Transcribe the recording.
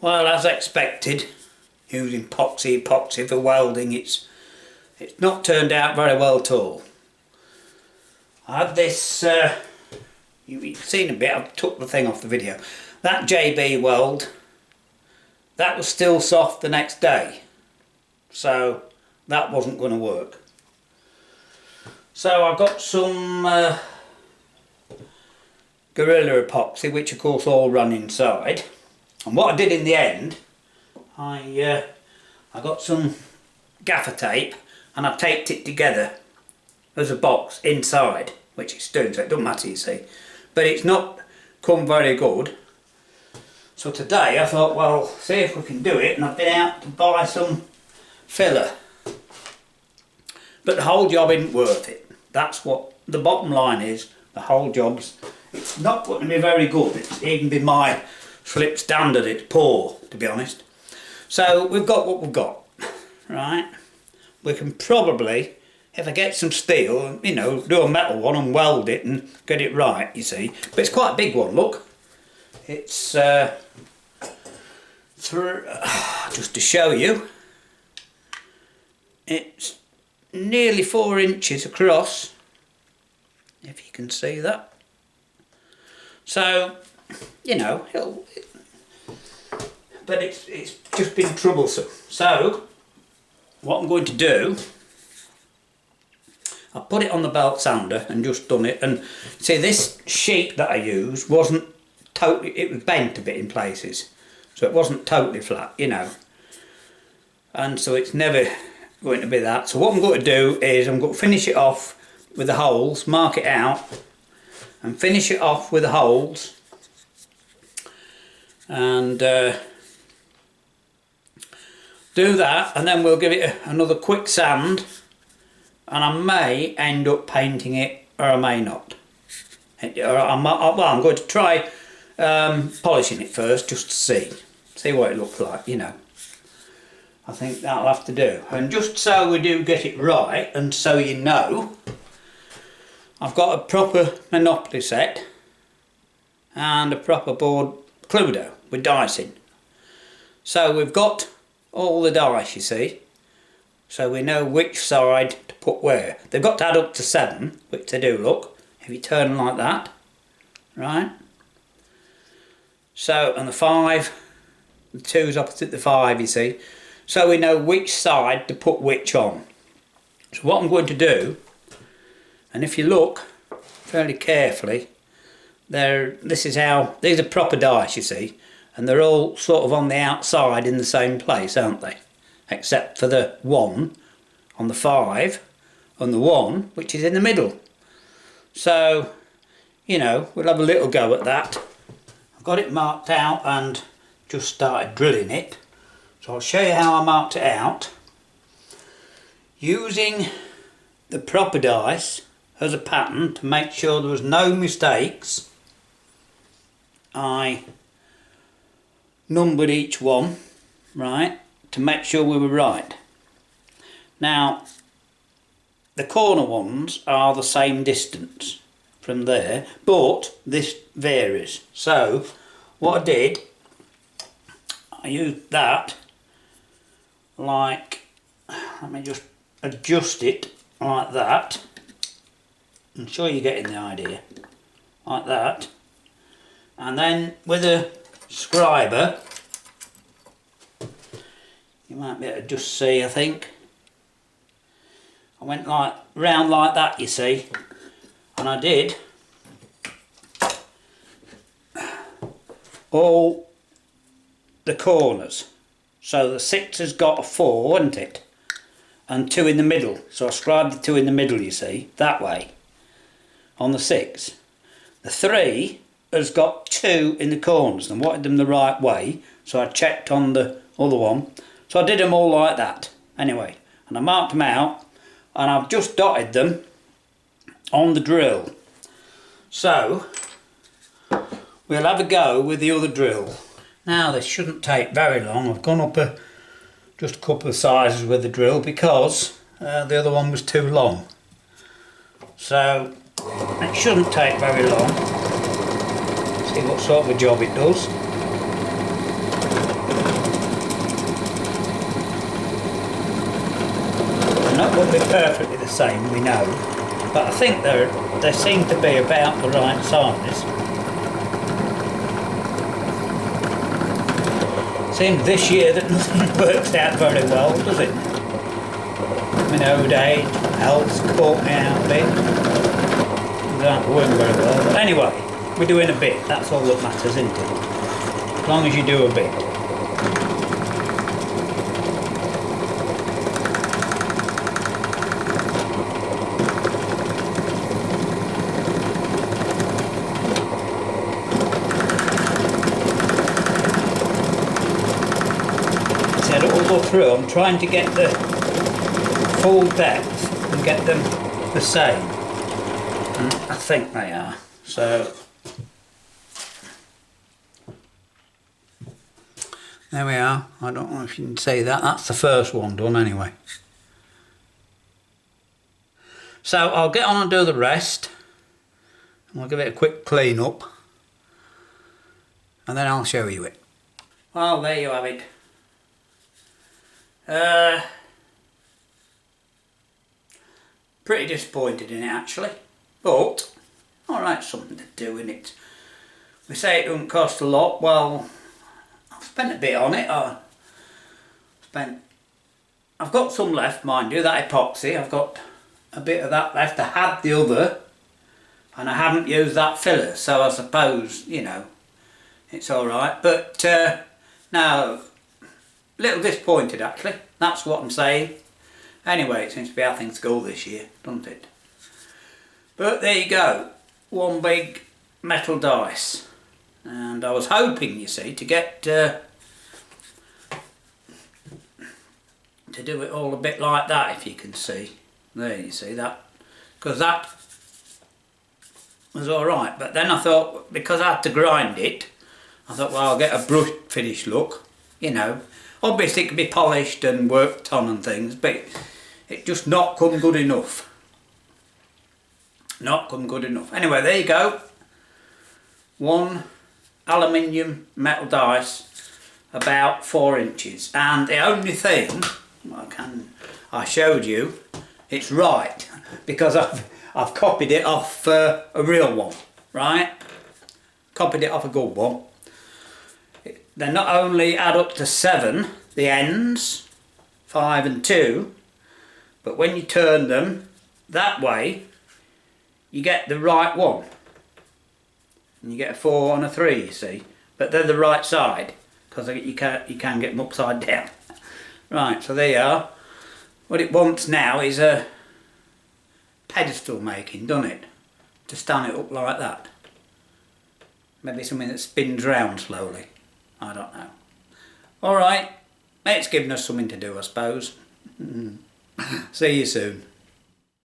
Well, as expected, using epoxy for welding, it's not turned out very well at all. I had this, you've seen a bit, I've took the thing off the video. That JB weld, that was still soft the next day, so that wasn't going to work. So I got some Gorilla epoxy, which of course all run inside. And what I did in the end, I got some gaffer tape and I taped it together as a box inside, which it's doing, so it doesn't matter, you see. But it's not come very good. So today I thought, well, see if we can do it, and I've been out to buy some filler. But the whole job isn't worth it. That's what the bottom line is. The whole job's, it's not going to be very good. It's even been my slip standard, it's poor, to be honest. So we've got what we've got, right? We can probably, if I get some steel, you know, do a metal one and weld it and get it right, you see. But it's quite a big one, look. It's, just to show you, it's nearly 4 inches across, if you can see that. So, you know, but it's just been troublesome. So, what I'm going to do, I put it on the belt sander and just done it. And see, this sheet that I used wasn't totally, it was bent a bit in places, so it wasn't totally flat, you know. And so it's never going to be that. So what I'm going to do is I'm going to finish it off with the holes, mark it out, and finish it off with the holes, and do that, and then we'll give it another quick sand, and I may end up painting it, or I may not. Well, I'm going to try polishing it first, just to see what it looks like, you know. I think that'll have to do. And just so we do get it right, and so you know, I've got a proper Monopoly set and a proper board Cluedo with dice in. So we've got all the dice, you see, so we know which side to put where. They've got to add up to 7, which they do, look, if you turn them like that, right? So, and the 5, the 2's opposite the 5, you see, so we know which side to put which on. So what I'm going to do, and if you look fairly carefully, this is how, these are proper dice, you see, and they're all sort of on the outside in the same place, aren't they? Except for the 1 on the 5 and the 1 which is in the middle. So, you know, we'll have a little go at that. I've got it marked out and just started drilling it. So I'll show you how I marked it out. Using the proper dice as a pattern to make sure there was no mistakes, I numbered each one, right, to make sure we were right. Now, the corner ones are the same distance from there, but this varies. So, what I did, I used that, like, let me just adjust it like that. I'm sure you're getting the idea, like that. And then with a scriber, you might be able to just see, I think, I went like round like that, you see, and I did all the corners. So the 6 has got a 4, hasn't it? And 2 in the middle. So I scribed the 2 in the middle, you see, that way, on the 6. The 3 has got 2 in the corners and wanted them the right way, so I checked on the other one. So I did them all like that, anyway. And I marked them out, and I've just dotted them on the drill. So, we'll have a go with the other drill. Now this shouldn't take very long. I've gone up just a couple of sizes with the drill because the other one was too long. So it shouldn't take very long. See what sort of a job it does. won't be perfectly the same, we know, but I think they seem to be about the right size. Seems this year that nothing works out very well, does it? I mean, old age, health's caught me out a bit. Things aren't going very well, but anyway, we're doing a bit, that's all that matters, isn't it? As long as you do a bit. Go through. I'm trying to get the full depth and get them the same, and I think they are. So there we are. I don't know if you can see that. That's the first one done anyway. So I'll get on and do the rest, and we'll give it a quick clean up, and then I'll show you it. Well, there you have it. Pretty disappointed in it actually, but alright, something to do in it. We say it doesn't cost a lot. Well, I've spent a bit on it. I've got some left, mind you, that epoxy. I've got a bit of that left. I had the other and I haven't used that filler, so I suppose, you know, it's alright, but now a little disappointed actually, that's what I'm saying. Anyway, it seems to be how things go this year, doesn't it? But there you go, one big metal dice. And I was hoping, you see, to get to do it all a bit like that, if you can see. There you see that, because that was alright, but then I thought, because I had to grind it, I thought, well, I'll get a brush finish look, you know. Obviously it can be polished and worked on and things, but it just not come good enough. Not come good enough. Anyway, there you go. One aluminium metal dice, about 4 inches. And the only thing I showed you, it's right, because I've copied it off a real one, right? Copied it off a good one. They not only add up to 7, the ends, 5 and 2, but when you turn them that way, you get the right one. And you get a 4 and a 3, you see. But they're the right side, because you can get them upside down. Right, so there you are. What it wants now is a pedestal making, doesn't it? To stand it up like that. Maybe something that spins round slowly. I don't know. Alright, it's given us something to do, I suppose. See you soon.